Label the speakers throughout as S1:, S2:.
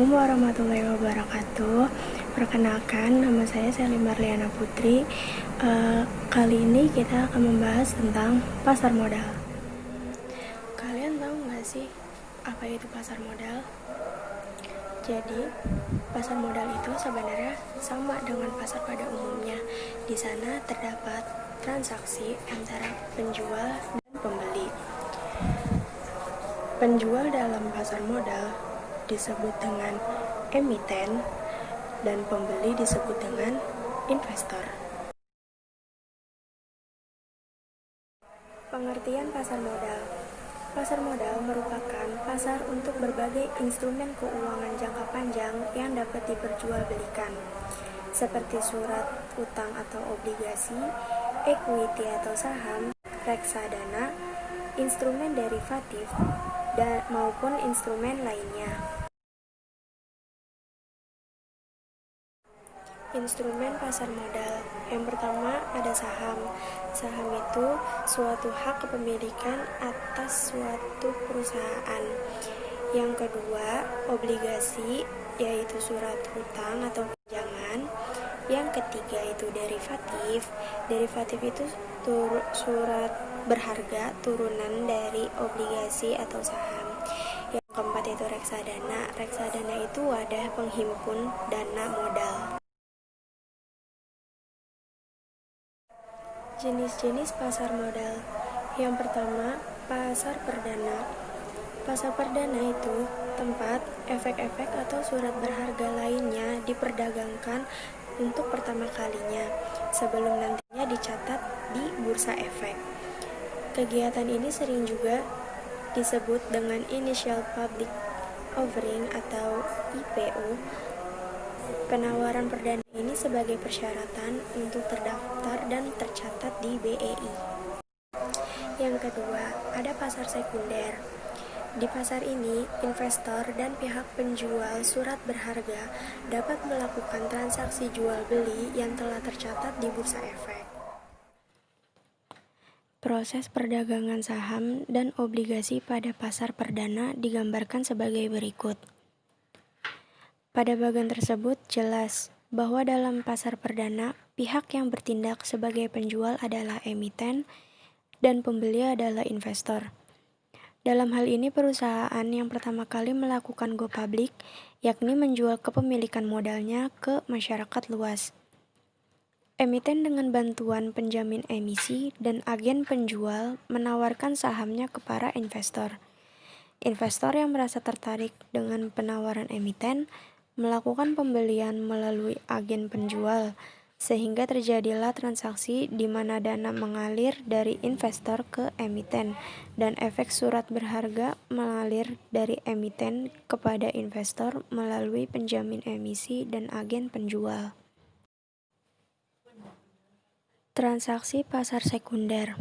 S1: Assalamualaikum warahmatullahi wabarakatuh. Perkenalkan, nama saya Sally Marliana Putri. Kali ini kita akan membahas tentang pasar modal. Kalian tahu nggak sih apa itu pasar modal? Jadi, pasar modal itu sebenarnya sama dengan pasar pada umumnya. Di sana terdapat transaksi antara penjual dan pembeli. Penjual dalam pasar modal disebut dengan emiten dan pembeli disebut dengan investor. Pengertian pasar modal. Pasar modal merupakan pasar untuk berbagai instrumen keuangan jangka panjang yang dapat diperjualbelikan, seperti surat utang atau obligasi, equity atau saham, reksadana, instrumen derivatif, dan maupun instrumen lainnya. Instrumen pasar modal. Yang pertama ada saham. Saham itu suatu hak kepemilikan atas suatu perusahaan. Yang kedua, obligasi, yaitu surat hutang atau pinjaman. Yang ketiga itu derivatif. Derivatif itu surat berharga turunan dari obligasi atau saham. Yang keempat itu reksadana. Reksadana itu wadah penghimpun dana modal. Jenis-jenis pasar modal. Yang pertama, pasar perdana. Pasar perdana itu tempat efek-efek atau surat berharga lainnya diperdagangkan untuk pertama kalinya, sebelum nantinya dicatat di bursa efek. Kegiatan ini sering juga disebut dengan Initial Public Offering atau IPO. Penawaran perdana ini sebagai persyaratan untuk terdaftar dan tercatat di BEI. Yang kedua, ada pasar sekunder. Di pasar ini, investor dan pihak penjual surat berharga dapat melakukan transaksi jual-beli yang telah tercatat di bursa efek. Proses perdagangan saham dan obligasi pada pasar perdana digambarkan sebagai berikut. Pada bagian tersebut jelas bahwa dalam pasar perdana, pihak yang bertindak sebagai penjual adalah emiten dan pembeli adalah investor. Dalam hal ini perusahaan yang pertama kali melakukan go public, yakni menjual kepemilikan modalnya ke masyarakat luas. Emiten dengan bantuan penjamin emisi dan agen penjual menawarkan sahamnya ke para investor. Investor yang merasa tertarik dengan penawaran emiten melakukan pembelian melalui agen penjual, sehingga terjadilah transaksi di mana dana mengalir dari investor ke emiten dan efek surat berharga mengalir dari emiten kepada investor melalui penjamin emisi dan agen penjual. Transaksi pasar sekunder.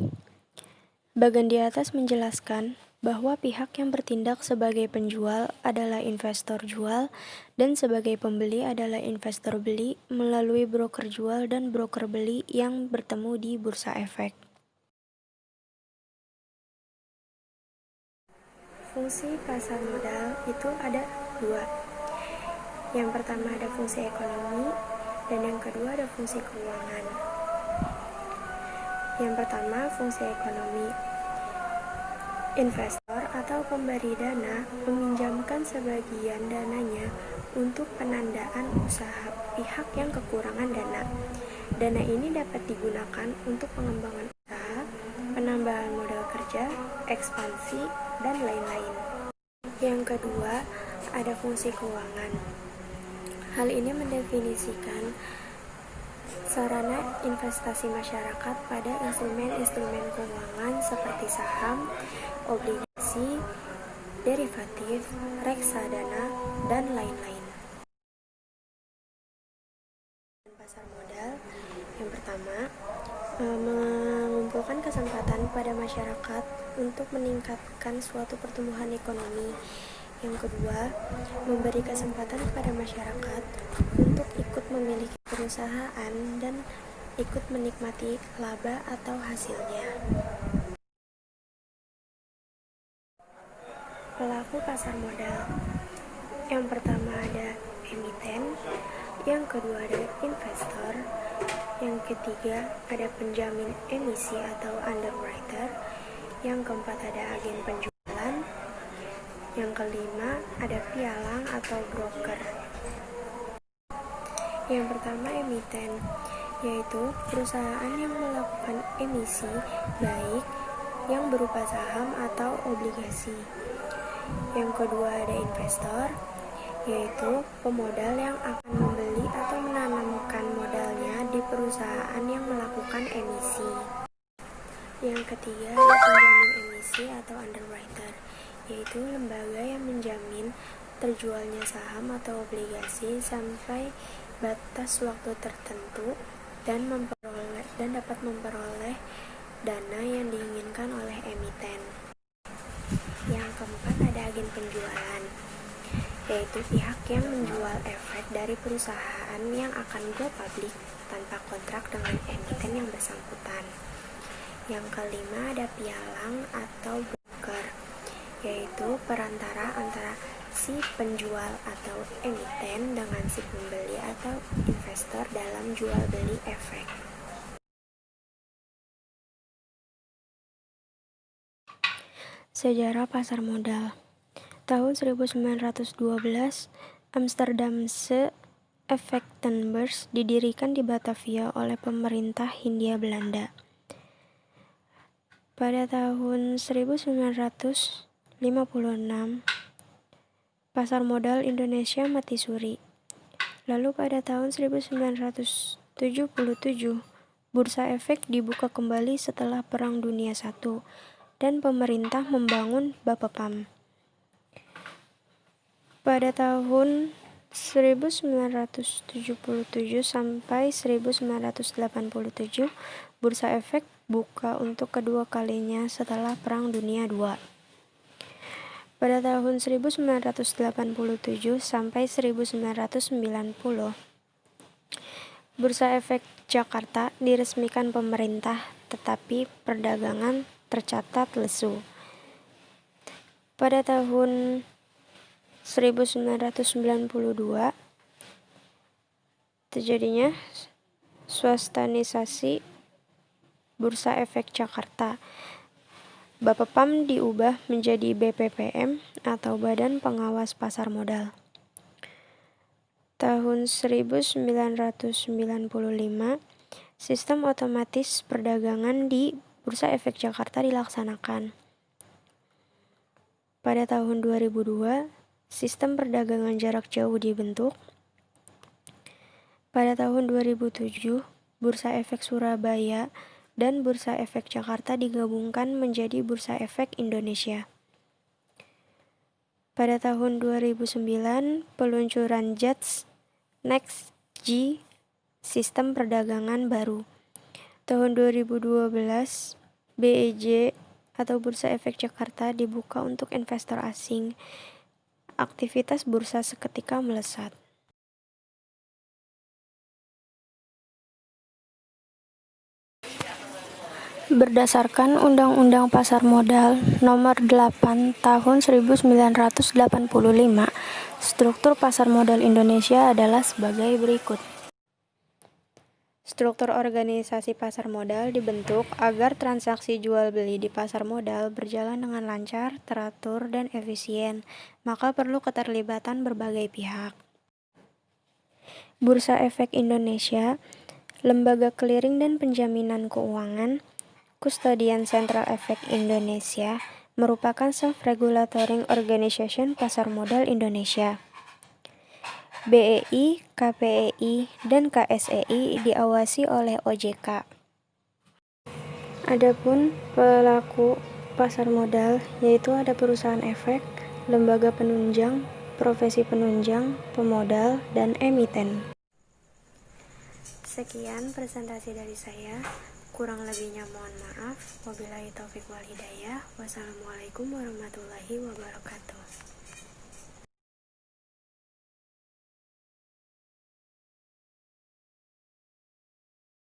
S1: Bagian di atas menjelaskan bahwa pihak yang bertindak sebagai penjual adalah investor jual dan sebagai pembeli adalah investor beli melalui broker jual dan broker beli yang bertemu di bursa efek. Fungsi pasar modal itu ada dua. Yang pertama ada fungsi ekonomi dan yang kedua ada fungsi keuangan. Yang pertama fungsi ekonomi. Investor atau pemberi dana meminjamkan sebagian dananya untuk penandaan usaha pihak yang kekurangan dana. Dana ini dapat digunakan untuk pengembangan usaha, penambahan modal kerja, ekspansi, dan lain-lain. Yang kedua, ada fungsi keuangan. Hal ini mendefinisikan sarana investasi masyarakat pada instrumen-instrumen keuangan seperti saham, obligasi, derivatif, reksadana, dan lain-lain. Pasar modal yang pertama mengumpulkan kesempatan pada masyarakat untuk meningkatkan suatu pertumbuhan ekonomi. Yang kedua, memberi kesempatan kepada masyarakat untuk ikut memiliki perusahaan dan ikut menikmati laba atau hasilnya. Pelaku pasar modal. Yang pertama ada emiten, yang kedua ada investor, yang ketiga ada penjamin emisi atau underwriter, yang keempat ada agen penjualan, yang kelima ada pialang atau broker. Yang pertama emiten, yaitu perusahaan yang melakukan emisi baik yang berupa saham atau obligasi. Yang kedua ada investor, yaitu pemodal yang akan membeli atau menanamkan modalnya di perusahaan yang melakukan emisi. Yang ketiga ada penjamin emisi atau underwriter, yaitu lembaga yang menjamin terjualnya saham atau obligasi sampai batas waktu tertentu dan dapat memperoleh dana yang diinginkan oleh emiten. Yang keempat ada agen penjualan, yaitu pihak yang menjual efek dari perusahaan yang akan go public tanpa kontrak dengan emiten yang bersangkutan. Yang kelima ada pialang atau broker, yaitu perantara antara si penjual atau emiten dengan si pembeli atau investor dalam jual beli efek. Sejarah pasar modal. Tahun 1912, Amsterdamse Effectenbeurs didirikan di Batavia oleh pemerintah Hindia Belanda. Pada tahun 1956, pasar modal Indonesia mati suri. Lalu pada tahun 1977, Bursa Efek dibuka kembali setelah Perang Dunia I dan pemerintah membangun Bapepam. Pada tahun 1977 sampai 1987, Bursa Efek buka untuk kedua kalinya setelah Perang Dunia II. Pada tahun 1987 sampai 1990, Bursa Efek Jakarta diresmikan pemerintah, tetapi perdagangan tercatat lesu. Pada tahun 1992 terjadinya swastanisasi Bursa Efek Jakarta. Bapepam diubah menjadi BPPM atau Badan Pengawas Pasar Modal. Tahun 1995, sistem otomatis perdagangan di Bursa Efek Jakarta dilaksanakan. Pada tahun 2002, sistem perdagangan jarak jauh dibentuk. Pada tahun 2007, Bursa Efek Surabaya dan Bursa Efek Jakarta digabungkan menjadi Bursa Efek Indonesia. Pada tahun 2009, peluncuran JATS Next G, sistem perdagangan baru. Tahun 2012, BEJ atau Bursa Efek Jakarta dibuka untuk investor asing. Aktivitas bursa seketika melesat. Berdasarkan Undang-Undang Pasar Modal Nomor 8 Tahun 1985, struktur pasar modal Indonesia adalah sebagai berikut. Struktur organisasi pasar modal dibentuk agar transaksi jual beli di pasar modal berjalan dengan lancar, teratur, dan efisien, maka perlu keterlibatan berbagai pihak. Bursa Efek Indonesia, Lembaga Clearing dan Penjaminan Keuangan, Kustodian Central Efek Indonesia, merupakan self-regulatory organization pasar modal Indonesia. BEI, KPEI, dan KSEI diawasi oleh OJK. Adapun pelaku pasar modal yaitu ada perusahaan efek, lembaga penunjang, profesi penunjang, pemodal, dan emiten. Sekian presentasi dari saya. Kurang lebihnya mohon maaf. Wabillahi taufik wal hidayah. Wassalamualaikum warahmatullahi wabarakatuh.